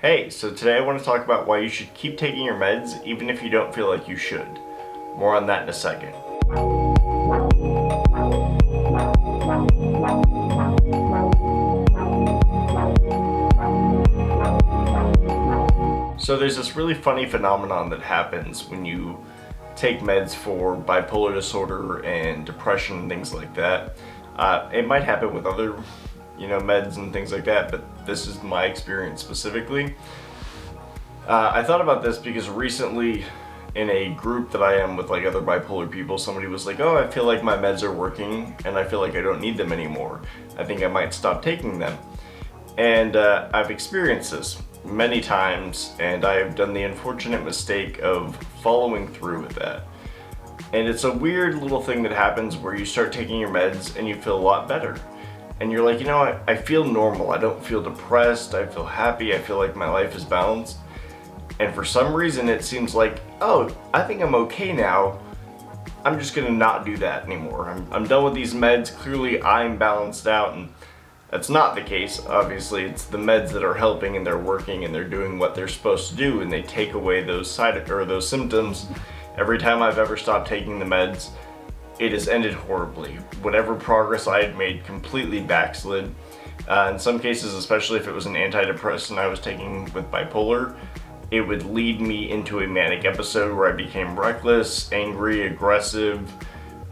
Hey, so today I want to talk about why you should keep taking your meds even if you don't feel like you should. More on that in a second. So there's this really funny phenomenon that happens when you take meds for bipolar disorder and depression and things like that. It might happen with other, meds and things like that, but this is my experience specifically. I thought about this because recently in a group that I am with like other bipolar people, somebody was like, oh, I feel like my meds are working and I feel like I don't need them anymore. I think I might stop taking them. And I've experienced this many times, and I've done the unfortunate mistake of following through with that. And it's a weird little thing that happens where you start taking your meds and you feel a lot better. And you're like, I feel normal. I don't feel depressed. I feel happy. I feel like my life is balanced. And for some reason it seems like, oh, I think I'm okay now. I'm just gonna not do that anymore. I'm done with these meds. Clearly I'm balanced out, and that's not the case. Obviously it's the meds that are helping and they're working and they're doing what they're supposed to do, and they take away those those symptoms. Every time I've ever stopped taking the meds, it has ended horribly. Whatever progress I had made completely backslid. In some cases, especially if it was an antidepressant I was taking with bipolar, it would lead me into a manic episode where I became reckless, angry, aggressive,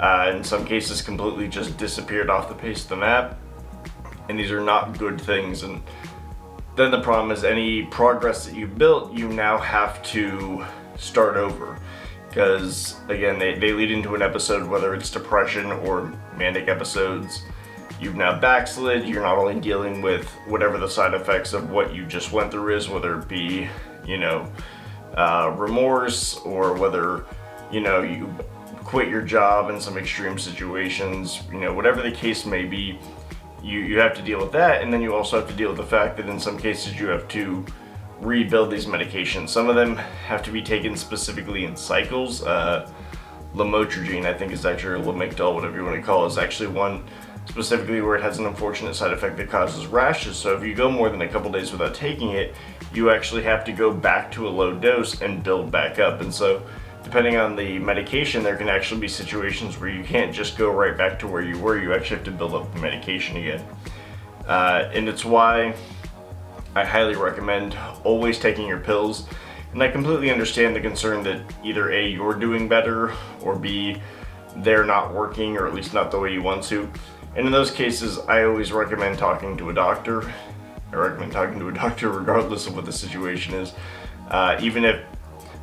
in some cases completely just disappeared off the face of the map. And these are not good things. And then the problem is any progress that you've built, you now have to start over. Because again, they lead into an episode, whether it's depression or manic episodes. You've now backslid. You're not only dealing with whatever the side effects of what you just went through is, whether it be remorse, or whether you quit your job in some extreme situations, whatever the case may be, you have to deal with that. And then you also have to deal with the fact that in some cases you have to rebuild these medications. Some of them have to be taken specifically in cycles. Lamotrigine, I think, is actually, or Lamictal, whatever you want to call it, is actually one specifically where it has an unfortunate side effect that causes rashes. So if you go more than a couple days without taking it, you actually have to go back to a low dose and build back up. And so depending on the medication, there can actually be situations where you can't just go right back to where you were. You actually have to build up the medication again. And it's why I highly recommend always taking your pills. And I completely understand the concern that either A, you're doing better, or B, they're not working, or at least not the way you want to. And in those cases, I always recommend talking to a doctor. I recommend talking to a doctor regardless of what the situation is. Even if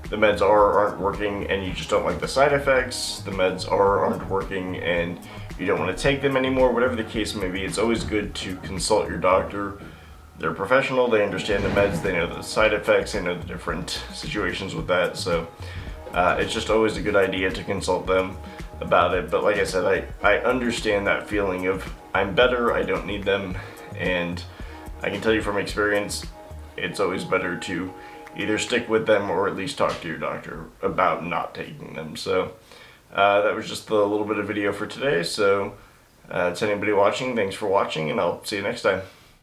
the meds are or aren't working and you just don't like the side effects, the meds are or aren't working and you don't want to take them anymore, whatever the case may be, it's always good to consult your doctor. They're professional, they understand the meds, they know the side effects, they know the different situations with that. So it's just always a good idea to consult them about it. But like I said, I understand that feeling of I'm better, I don't need them, and I can tell you from experience, it's always better to either stick with them or at least talk to your doctor about not taking them. So that was just the little bit of video for today. So to anybody watching, thanks for watching, and I'll see you next time.